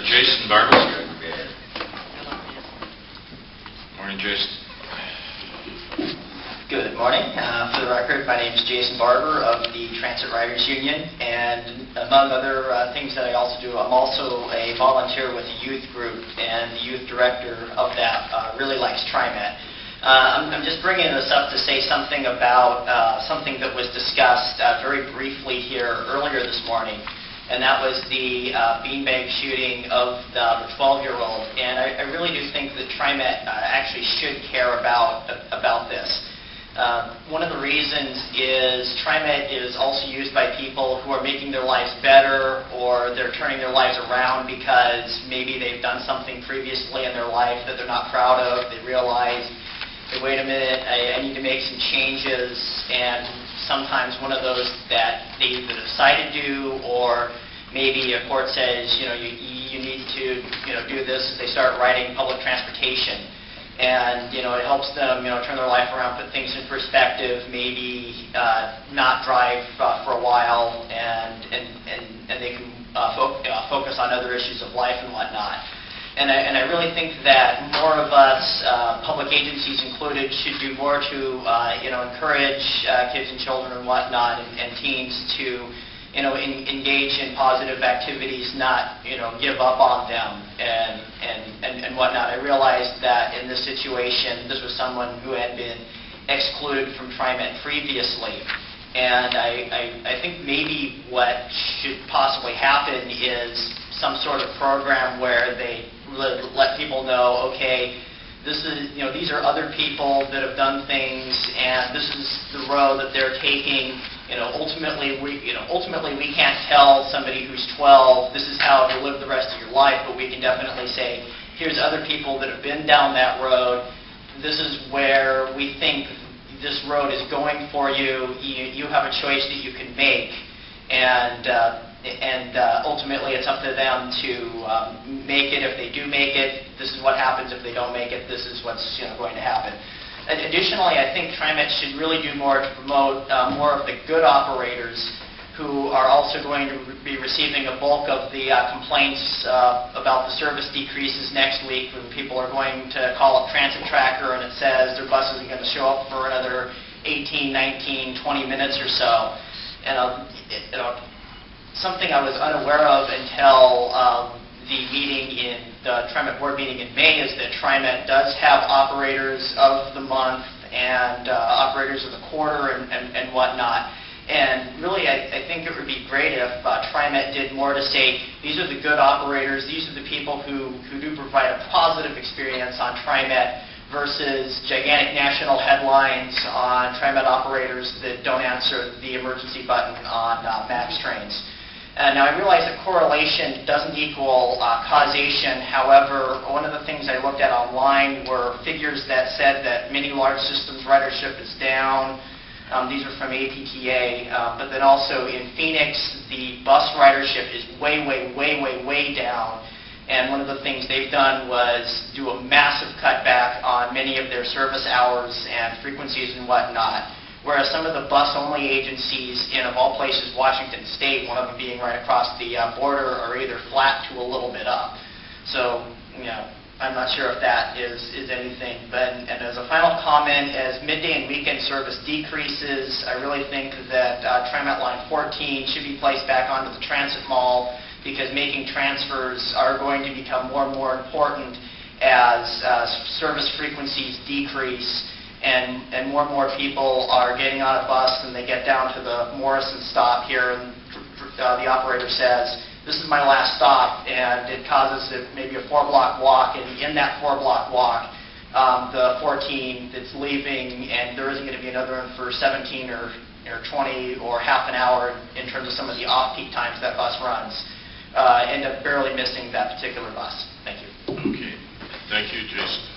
Jason Barbour. Morning, Jason. Good morning. For the record, my name is Jason Barbour of the Transit Riders Union, and among other things that I also do, I'm also a volunteer with a youth group, and the youth director of that really likes TriMet. I'm just bringing this up to say something about something that was discussed very briefly here earlier this morning, and that was the beanbag shooting of the 12-year-old. And I really do think that TriMet actually should care about this. One of the reasons is TriMet is also used by people who are making their lives better, or they're turning their lives around because maybe they've done something previously in their life that they're not proud of. They realize, hey, wait a minute, I need to make some changes, and sometimes one of those that they either decide to do, or maybe a court says, you need to do this, as they start riding public transportation. And it helps them turn their life around, put things in perspective, maybe not drive for a while, and they can focus on other issues of life and whatnot. And I really think that more of us, public agencies included, should do more to encourage kids and children and whatnot, and teens to engage in positive activities, not give up on them and whatnot. I realized that in this situation, this was someone who had been excluded from TriMet previously, and I think maybe what should possibly happen is some sort of program where they let people know, okay, this is these are other people that have done things, and this is the road that they're taking. Ultimately we can't tell somebody who's 12 this is how to live the rest of your life, but we can definitely say, here's other people that have been down that road. This is where we think this road is going for you. You have a choice that you can make, and ultimately it's up to them to make it. If they do make it, this is what happens. If they don't make it, this is what's going to happen. Additionally, I think TriMet should really do more to promote more of the good operators who are also going to be receiving a bulk of the complaints about the service decreases next week, when people are going to call up Transit Tracker and it says their bus isn't going to show up for another 18, 19, 20 minutes or so. And something I was unaware of until the TriMet board meeting in May is that TriMet does have operators of the month and operators of the quarter and whatnot. And really, I think it would be great if TriMet did more to say, these are the good operators, these are the people who do provide a positive experience on TriMet, versus gigantic national headlines on TriMet operators that don't answer the emergency button on MAX trains. Now, I realize that correlation doesn't equal causation. However, one of the things I looked at online were figures that said that many large systems ridership is down. These are from APTA. But then also in Phoenix, the bus ridership is way down. And one of the things they've done was do a massive cutback on many of their service hours and frequencies and whatnot. Whereas some of the bus-only agencies in, of all places, Washington State, one of them being right across the border, are either flat to a little bit up. So, I'm not sure if that is anything. And as a final comment, as midday and weekend service decreases, I really think that TriMet Line 14 should be placed back onto the transit mall, because making transfers are going to become more and more important as service frequencies decrease. And more people are getting on a bus and they get down to the Morrison stop here, and the operator says, this is my last stop, and it causes maybe a 4-block walk, and in that 4-block walk, the 14 that's leaving, and there isn't going to be another one for 17 or 20 or half an hour in terms of some of the off-peak times that bus runs, end up barely missing that particular bus. Thank you. Okay. Thank you, Jason.